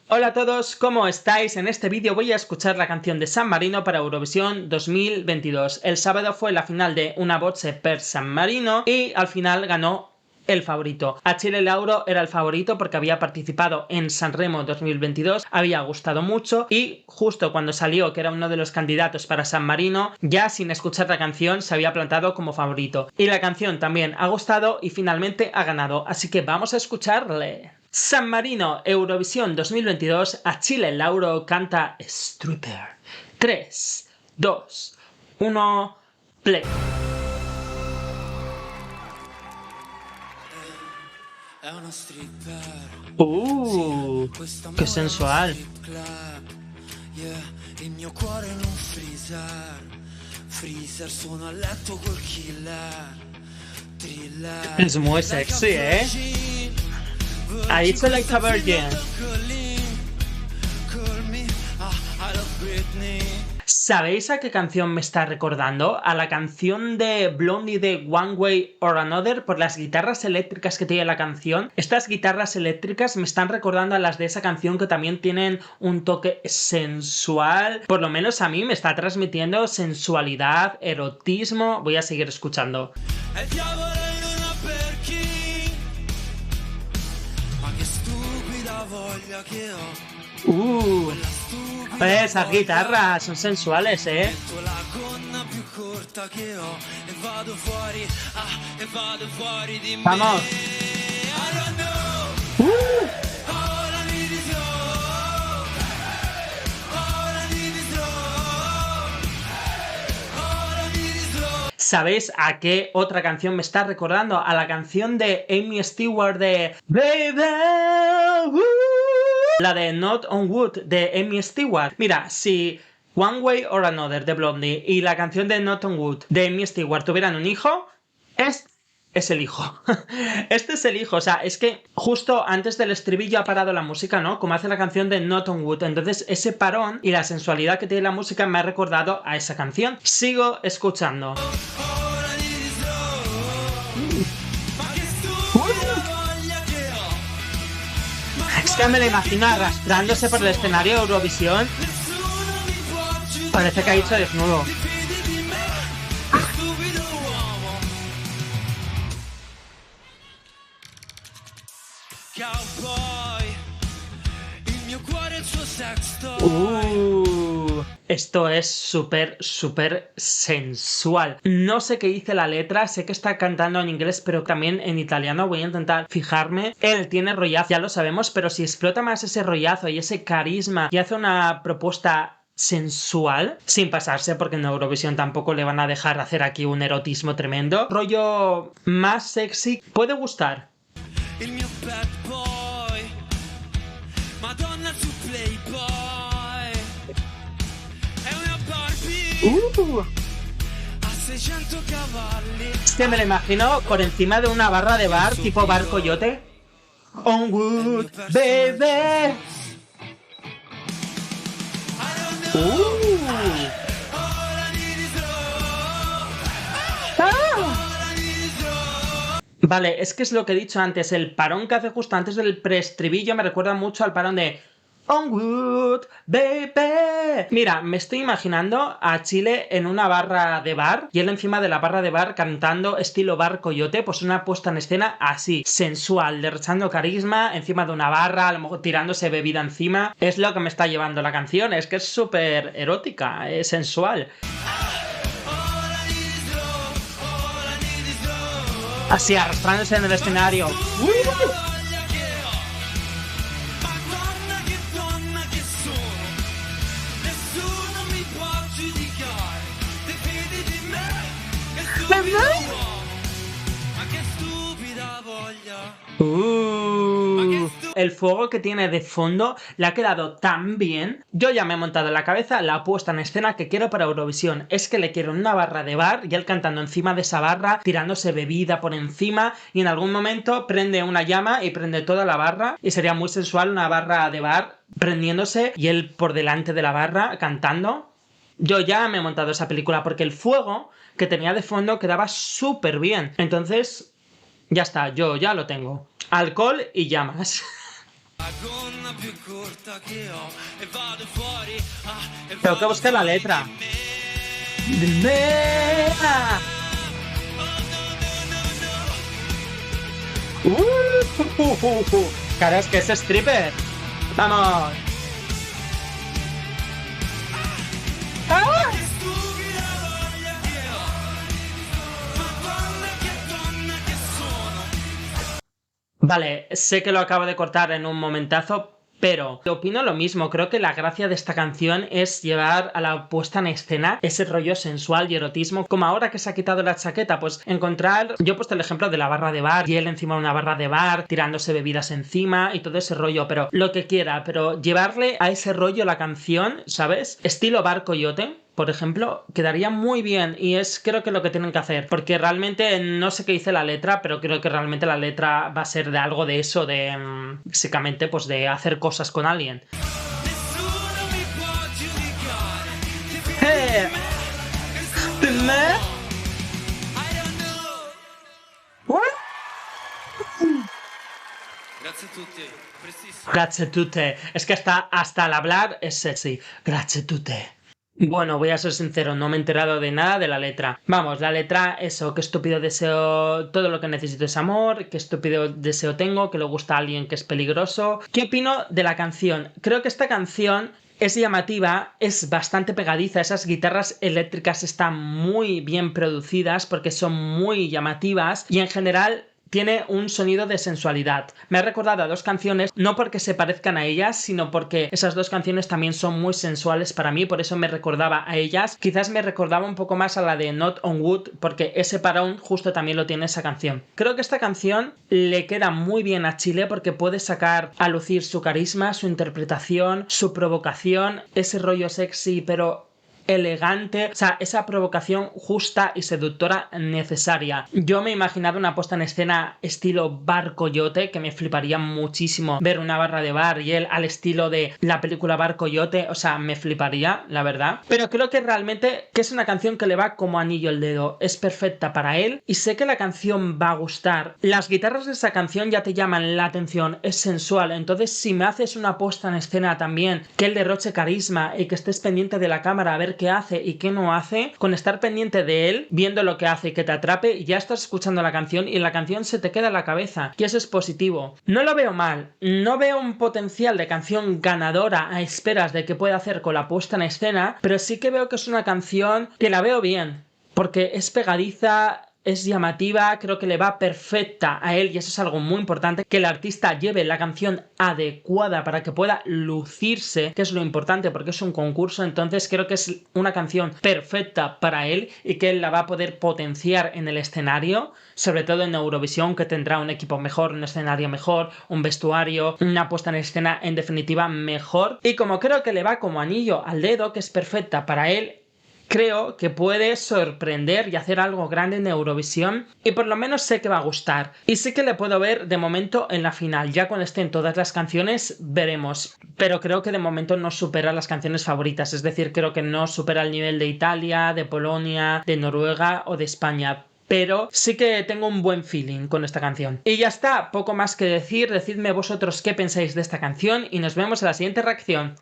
Hola a todos, ¿cómo estáis? En este vídeo voy a escuchar la canción de San Marino para Eurovisión 2022. El sábado fue la final de Una Voce per San Marino y al final ganó el favorito. Achille Lauro era el favorito porque había participado en Sanremo 2022, había gustado mucho y justo cuando salió que era uno de los candidatos para San Marino, ya sin escuchar la canción se había plantado como favorito. Y la canción también ha gustado y finalmente ha ganado, así que vamos a escucharle. San Marino, Eurovisión 2022, Achille Lauro canta Stripper. 3, 2, 1, play. È uno stripper. Che sensual. Yeah, il mio cuore è in un freezer, sono a letto col killer. Thriller. Es muy sexy, ¿eh? Ha dicho like a virgin. ¿Sabéis a qué canción me está recordando? A la canción de Blondie de One Way or Another, por las guitarras eléctricas que tiene la canción. Estas guitarras eléctricas me están recordando a las de esa canción que también tienen un toque sensual. Por lo menos a mí me está transmitiendo sensualidad, erotismo. Voy a seguir escuchando. Esas guitarras son sensuales, ¿eh? ¡Vamos! ¿Sabéis a qué otra canción me está recordando? A la canción de Amy Stewart de Baby, la de Not on Wood de Amy Stewart. Mira, si One Way or Another de Blondie y la canción de Not on Wood de Amy Stewart tuvieran un hijo, es el hijo. Este es el hijo, o sea, es que justo antes del estribillo ha parado la música, ¿no? Como hace la canción de Not on Wood. Entonces ese parón y la sensualidad que tiene la música me ha recordado a esa canción. Sigo escuchando. Es que me la imagino arrastrándose por el escenario de Eurovisión. Parece que ha dicho desnudo. Esto es súper sensual. No sé qué dice la letra, sé que está cantando en inglés, pero también en italiano. Voy a intentar fijarme. Él tiene rollazo, ya lo sabemos, pero si explota más ese rollazo y ese carisma y hace una propuesta sensual, sin pasarse, porque en Eurovisión tampoco le van a dejar hacer aquí un erotismo tremendo, rollo más sexy, puede gustar. Il mio bad boy, Madonna su Playboy, è una Barbie a 600 cavalli. Es que me lo imagino por encima de una barra de bar, tipo bar coyote. On wood, baby. Vale, es que es lo que he dicho antes, el parón que hace justo antes del preestribillo me recuerda mucho al parón de On Wood, baby. Mira, me estoy imaginando a Chile en una barra de bar y él encima de la barra de bar cantando estilo bar coyote, pues una puesta en escena así, sensual, derrochando carisma encima de una barra, a lo mejor tirándose bebida encima. Es lo que me está llevando la canción, es que es súper erótica, es sensual. Así, arrastrándose en el escenario. El fuego que tiene de fondo le ha quedado tan bien. Yo ya me he montado en la cabeza la puesta en escena que quiero para Eurovisión. Es que le quiero en una barra de bar y él cantando encima de esa barra, tirándose bebida por encima y en algún momento prende una llama y prende toda la barra y sería muy sensual una barra de bar prendiéndose y él por delante de la barra cantando. Yo ya me he montado esa película porque el fuego que tenía de fondo quedaba súper bien. Entonces, ya está, yo ya lo tengo. Alcohol y llamas. Tengo que buscar la letra. Dime. Claro, es que es stripper. Vamos. ¡Ah! Vale, sé que lo acabo de cortar en un momentazo, pero opino lo mismo. Creo que la gracia de esta canción es llevar a la puesta en escena ese rollo sensual y erotismo. Como ahora que se ha quitado la chaqueta, pues encontrar... Yo he puesto el ejemplo de la barra de bar y él encima de una barra de bar, tirándose bebidas encima y todo ese rollo, pero lo que quiera, pero llevarle a ese rollo la canción, ¿sabes? Estilo Bar Coyote, por ejemplo, quedaría muy bien y es creo que lo que tienen que hacer, porque realmente no sé qué dice la letra, pero creo que realmente la letra va a ser de algo de eso, de básicamente pues de hacer cosas con alguien. ¡Eh! Grazie tutte. Es que hasta al hablar es sexy. Grazie tutte. Bueno, voy a ser sincero, no me he enterado de nada de la letra. Vamos, la letra, eso, qué estúpido deseo, todo lo que necesito es amor, qué estúpido deseo tengo, que le gusta a alguien que es peligroso. ¿Qué opino de la canción? Creo que esta canción es llamativa, es bastante pegadiza, esas guitarras eléctricas están muy bien producidas porque son muy llamativas y en general... Tiene un sonido de sensualidad. Me ha recordado a dos canciones, no porque se parezcan a ellas, sino porque esas dos canciones también son muy sensuales para mí, por eso me recordaba a ellas. Quizás me recordaba un poco más a la de Not on Wood, porque ese parón justo también lo tiene esa canción. Creo que esta canción le queda muy bien a Chile porque puede sacar a lucir su carisma, su interpretación, su provocación, ese rollo sexy, pero... elegante, o sea, esa provocación justa y seductora necesaria. Yo me he imaginado una puesta en escena estilo Bar Coyote, que me fliparía muchísimo ver una barra de bar y él al estilo de la película Bar Coyote, o sea, me fliparía, la verdad. Pero creo que realmente que es una canción que le va como anillo al dedo, es perfecta para él y sé que la canción va a gustar. Las guitarras de esa canción ya te llaman la atención, es sensual, entonces si me haces una puesta en escena también que él derroche carisma y que estés pendiente de la cámara a ver qué hace y qué no hace, con estar pendiente de él, viendo lo que hace y que te atrape, y ya estás escuchando la canción y la canción se te queda en la cabeza, y eso es positivo. No lo veo mal, no veo un potencial de canción ganadora a esperas de que pueda hacer con la puesta en escena, pero sí que veo que es una canción que la veo bien, porque es pegadiza, es llamativa, creo que le va perfecta a él y eso es algo muy importante, que el artista lleve la canción adecuada para que pueda lucirse, que es lo importante porque es un concurso, entonces creo que es una canción perfecta para él y que él la va a poder potenciar en el escenario, sobre todo en Eurovisión, que tendrá un equipo mejor, un escenario mejor, un vestuario, una puesta en escena en definitiva mejor, y como creo que le va como anillo al dedo, que es perfecta para él, creo que puede sorprender y hacer algo grande en Eurovisión y por lo menos sé que va a gustar. Y sí que le puedo ver de momento en la final, ya cuando estén todas las canciones veremos. Pero creo que de momento no supera las canciones favoritas, es decir, creo que no supera el nivel de Italia, de Polonia, de Noruega o de España. Pero sí que tengo un buen feeling con esta canción. Y ya está, poco más que decir, decidme vosotros qué pensáis de esta canción y nos vemos en la siguiente reacción.